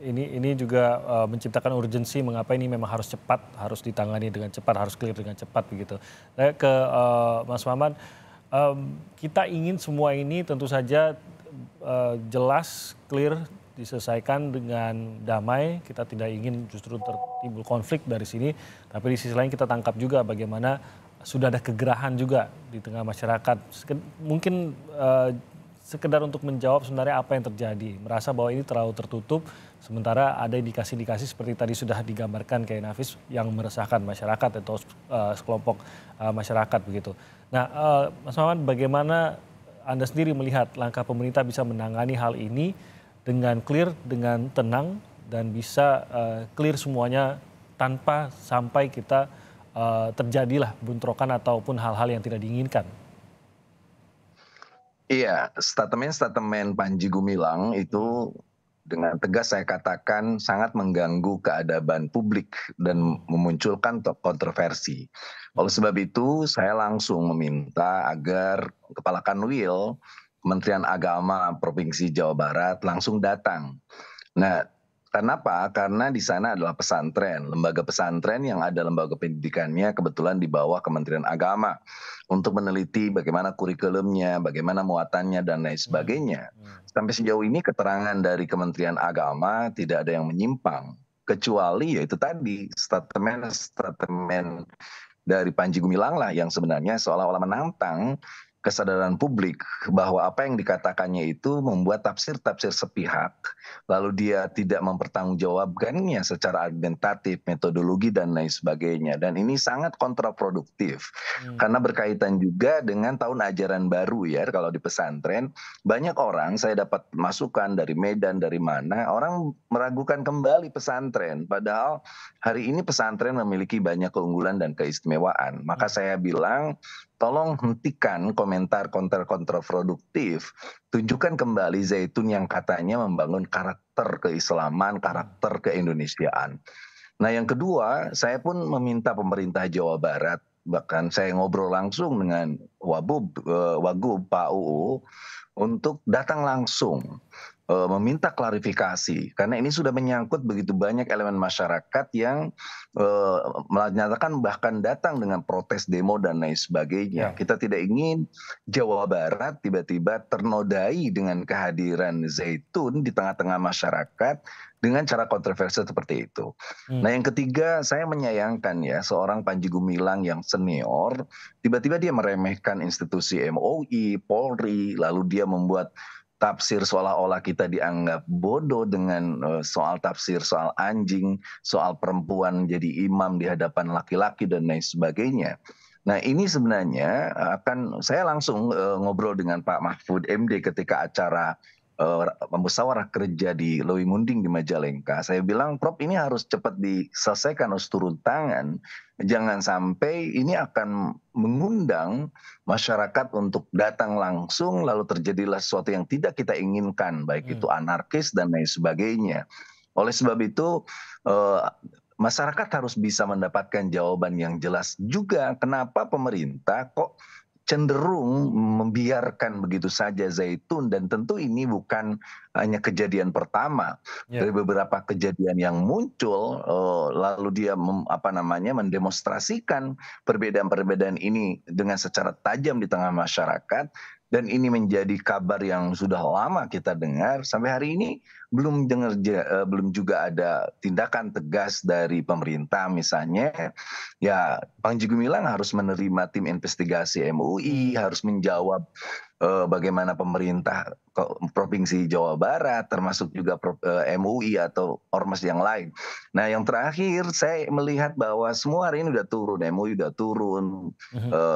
ini juga menciptakan urgensi mengapa ini memang harus cepat, harus ditangani dengan cepat, harus clear dengan cepat begitu. Saya ke Mas Maman, kita ingin semua ini tentu saja jelas, clear, diselesaikan dengan damai. Kita tidak ingin justru timbul konflik dari sini, tapi di sisi lain kita tangkap juga bagaimana sudah ada kegerahan juga di tengah masyarakat. Mungkin sekedar untuk menjawab sebenarnya apa yang terjadi. Merasa bahwa ini terlalu tertutup, sementara ada indikasi-indikasi seperti tadi sudah digambarkan kayak Nafis yang meresahkan masyarakat atau sekelompok masyarakat begitu. Nah, Mas Maman, bagaimana Anda sendiri melihat langkah pemerintah bisa menangani hal ini dengan clear, dengan tenang, dan bisa clear semuanya tanpa sampai kita terjadilah bentrokan ataupun hal-hal yang tidak diinginkan? Iya, statement-statement Panji Gumilang itu dengan tegas saya katakan sangat mengganggu keadaban publik dan memunculkan kontroversi. Oleh sebab itu, saya langsung meminta agar Kepala Kanwil Kementerian Agama Provinsi Jawa Barat langsung datang. Nah, kenapa? Karena di sana adalah pesantren, lembaga pesantren yang ada lembaga pendidikannya kebetulan di bawah Kementerian Agama untuk meneliti bagaimana kurikulumnya, bagaimana muatannya dan lain sebagainya. Sampai sejauh ini keterangan dari Kementerian Agama tidak ada yang menyimpang, kecuali yaitu tadi statement dari Panji Gumilang lah yang sebenarnya seolah-olah menantang kesadaran publik bahwa apa yang dikatakannya itu membuat tafsir-tafsir sepihak, lalu dia tidak mempertanggungjawabkannya secara argumentatif, metodologi dan lain sebagainya. Dan ini sangat kontraproduktif karena berkaitan juga dengan tahun ajaran baru ya. Kalau di pesantren banyak orang, saya dapat masukan dari Medan, dari mana orang meragukan kembali pesantren, padahal hari ini pesantren memiliki banyak keunggulan dan keistimewaan. Maka saya bilang tolong hentikan komentar kontraproduktif. Tunjukkan kembali Zaitun yang katanya membangun karakter keislaman, karakter keindonesiaan. Nah yang kedua, saya pun meminta pemerintah Jawa Barat, bahkan saya ngobrol langsung dengan Wagub Pak UU, untuk datang langsung meminta klarifikasi karena ini sudah menyangkut begitu banyak elemen masyarakat yang menyatakan bahkan datang dengan protes demo dan lain sebagainya. Kita tidak ingin Jawa Barat tiba-tiba ternodai dengan kehadiran Zaitun di tengah-tengah masyarakat dengan cara kontroversial seperti itu. Nah yang ketiga, saya menyayangkan ya seorang Panji Gumilang yang senior tiba-tiba dia meremehkan institusi MUI, Polri, lalu dia membuat tafsir seolah-olah kita dianggap bodoh dengan soal tafsir soal anjing, soal perempuan jadi imam di hadapan laki-laki dan lain sebagainya. Nah ini sebenarnya saya langsung ngobrol dengan Pak Mahfud MD ketika acara musyawarah kerja di Lewi Munding di Majalengka. Saya bilang, Prof ini harus cepat diselesaikan, harus turun tangan. Jangan sampai ini akan mengundang masyarakat untuk datang langsung lalu terjadilah sesuatu yang tidak kita inginkan, baik itu anarkis dan lain sebagainya. Oleh sebab itu masyarakat harus bisa mendapatkan jawaban yang jelas juga kenapa pemerintah kok cenderung membiarkan begitu saja Zaitun, dan tentu ini bukan hanya kejadian pertama. Dari beberapa kejadian yang muncul lalu dia mendemonstrasikan perbedaan-perbedaan ini dengan secara tajam di tengah masyarakat, dan ini menjadi kabar yang sudah lama kita dengar sampai hari ini belum juga ada tindakan tegas dari pemerintah. Misalnya ya Panji Gumilang harus menerima tim investigasi MUI, harus menjawab bagaimana pemerintah Provinsi Jawa Barat termasuk juga MUI atau ormas yang lain. Nah yang terakhir saya melihat bahwa semua hari ini udah turun, MUI udah turun,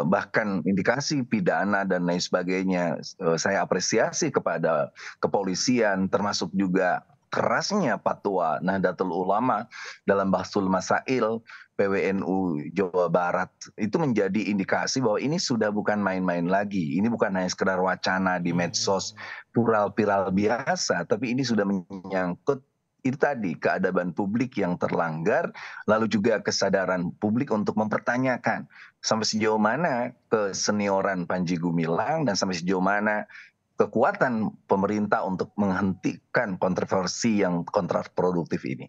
bahkan indikasi pidana dan lain sebagainya. Saya apresiasi kepada kepolisian termasuk juga kerasnya fatwa Nahdlatul Ulama dalam Bahsul Masail PWNU Jawa Barat itu menjadi indikasi bahwa ini sudah bukan main-main lagi. Ini bukan hanya sekedar wacana di medsos viral biasa, tapi ini sudah menyangkut itu tadi keadaban publik yang terlanggar, lalu juga kesadaran publik untuk mempertanyakan sampai sejauh mana kesenioran Panji Gumilang dan sampai sejauh mana kekuatan pemerintah untuk menghentikan kontroversi yang kontraproduktif ini.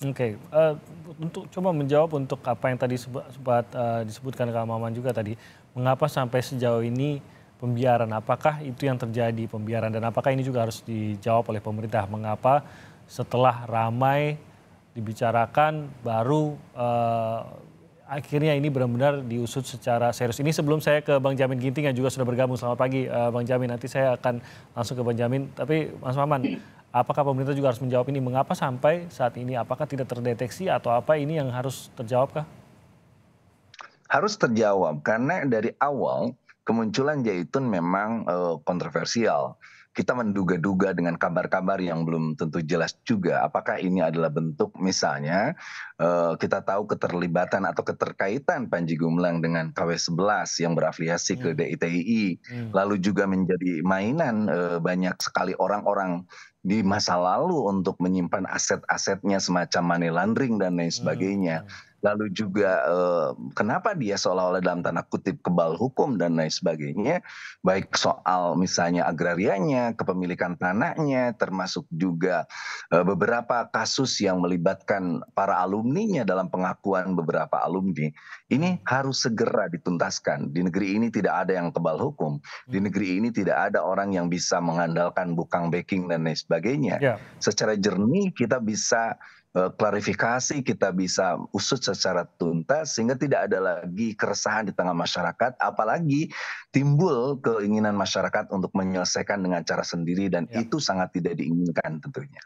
Oke, untuk coba menjawab untuk apa yang tadi sempat disebutkan Kak Maman juga tadi, mengapa sampai sejauh ini pembiaran? Apakah itu yang terjadi pembiaran dan apakah ini juga harus dijawab oleh pemerintah? Mengapa setelah ramai dibicarakan baru akhirnya ini benar-benar diusut secara serius. Ini sebelum saya ke Bang Jamin Ginting yang juga sudah bergabung. Selamat pagi Bang Jamin, nanti saya akan langsung ke Bang Jamin. Tapi Mas Maman, apakah pemerintah juga harus menjawab ini? Mengapa sampai saat ini? Apakah tidak terdeteksi atau apa ini yang harus terjawabkah? Harus terjawab karena dari awal kemunculan Zaitun memang kontroversial. Kita menduga-duga dengan kabar-kabar yang belum tentu jelas juga apakah ini adalah bentuk misalnya kita tahu keterlibatan atau keterkaitan Panji Gumilang dengan KW11 yang berafiliasi ke DITII, lalu juga menjadi mainan banyak sekali orang-orang di masa lalu untuk menyimpan aset-asetnya semacam money laundering dan lain sebagainya. Lalu juga kenapa dia seolah-olah dalam tanda kutip kebal hukum dan lain sebagainya, baik soal misalnya agrarianya, kepemilikan tanahnya, termasuk juga beberapa kasus yang melibatkan para alumninya dalam pengakuan beberapa alumni. Ini harus segera dituntaskan. Di negeri ini tidak ada yang kebal hukum. Di negeri ini tidak ada orang yang bisa mengandalkan bukang backing dan lain sebagainya. Ya. Secara jernih kita bisa klarifikasi, kita bisa usut secara tuntas sehingga tidak ada lagi keresahan di tengah masyarakat, apalagi timbul keinginan masyarakat untuk menyelesaikan dengan cara sendiri dan itu sangat tidak diinginkan tentunya.